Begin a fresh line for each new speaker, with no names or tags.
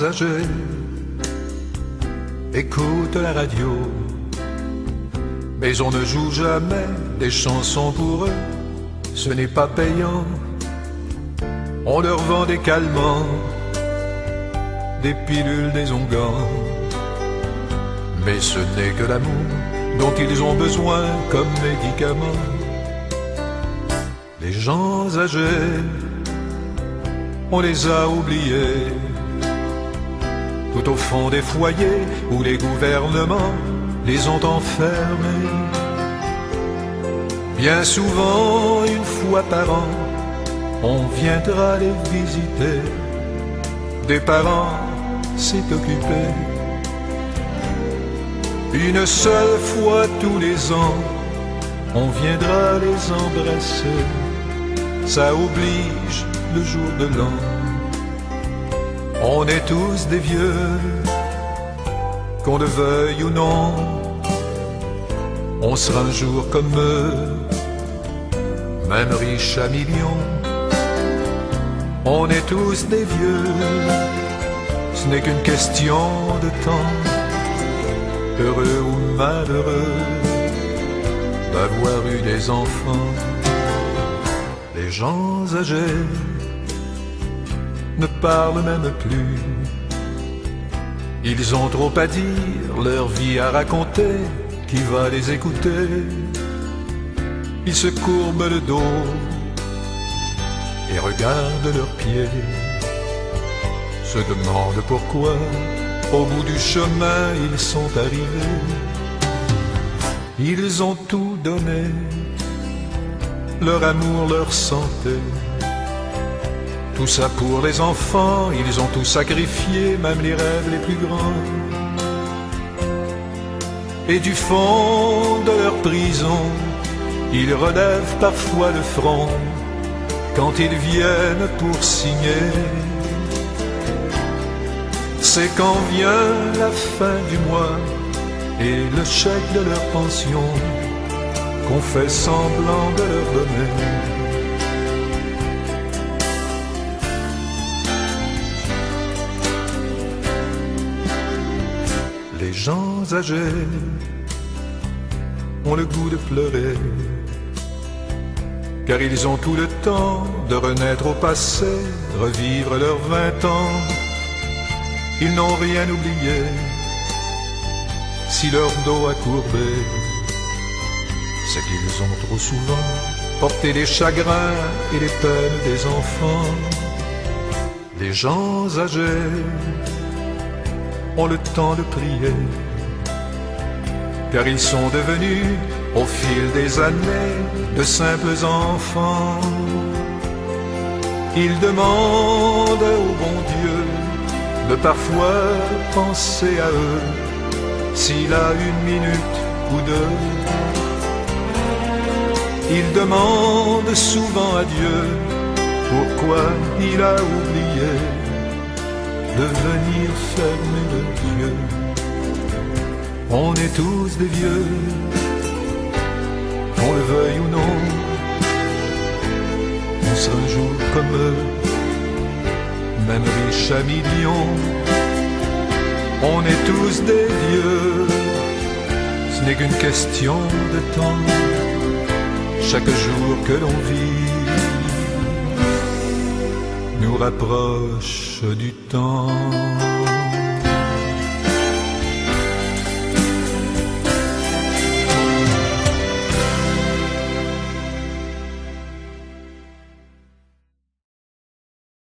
âgés écoutent la radio, mais on ne joue jamais des chansons pour eux, ce n'est pas payant. On leur vend des calmants, des pilules, des onguents, mais ce n'est que l'amour dont ils ont besoin comme médicament. Les gens âgés, on les a oubliés, tout au fond des foyers où les gouvernements les ont enfermés. Bien souvent, une fois par an, on viendra les visiter. Des parents s'est occupé. Une seule fois tous les ans, on viendra les embrasser. Ça oblige le jour de l'an. On est tous des vieux, qu'on le veuille ou non. On sera un jour comme eux, même riche à millions. On est tous des vieux, ce n'est qu'une question de temps. Heureux ou malheureux d'avoir eu des enfants. Les gens âgés ne parlent même plus. Ils ont trop à dire, leur vie à raconter. Qui va les écouter? Ils se courbent le dos et regardent leurs pieds, se demandent pourquoi au bout du chemin ils sont arrivés. Ils ont tout donné, leur amour, leur santé, tout ça pour les enfants. Ils ont tout sacrifié, même les rêves les plus grands. Et du fond de leur prison, ils relèvent parfois le front quand ils viennent pour signer. C'est quand vient la fin du mois et le chèque de leur pension qu'on fait semblant de leur donner. Les gens âgés ont le goût de pleurer, car ils ont tout le temps de renaître au passé, revivre leurs 20 ans. Ils n'ont rien oublié, si leur dos a courbé, c'est qu'ils ont trop souvent porté les chagrins et les peines des enfants. Les gens âgés ont le temps de prier, car ils sont devenus, au fil des années, de simples enfants. Ils demandent au bon Dieu de parfois penser à eux, s'il a une minute ou deux. Ils demandent souvent à Dieu pourquoi il a oublié de venir fermer les yeux. On est tous des vieux, qu'on le veuille ou non. On sera un jour comme eux, même riches à millions. On est tous des vieux, ce n'est qu'une question de temps. Chaque jour que l'on vit nous rapproche du temps.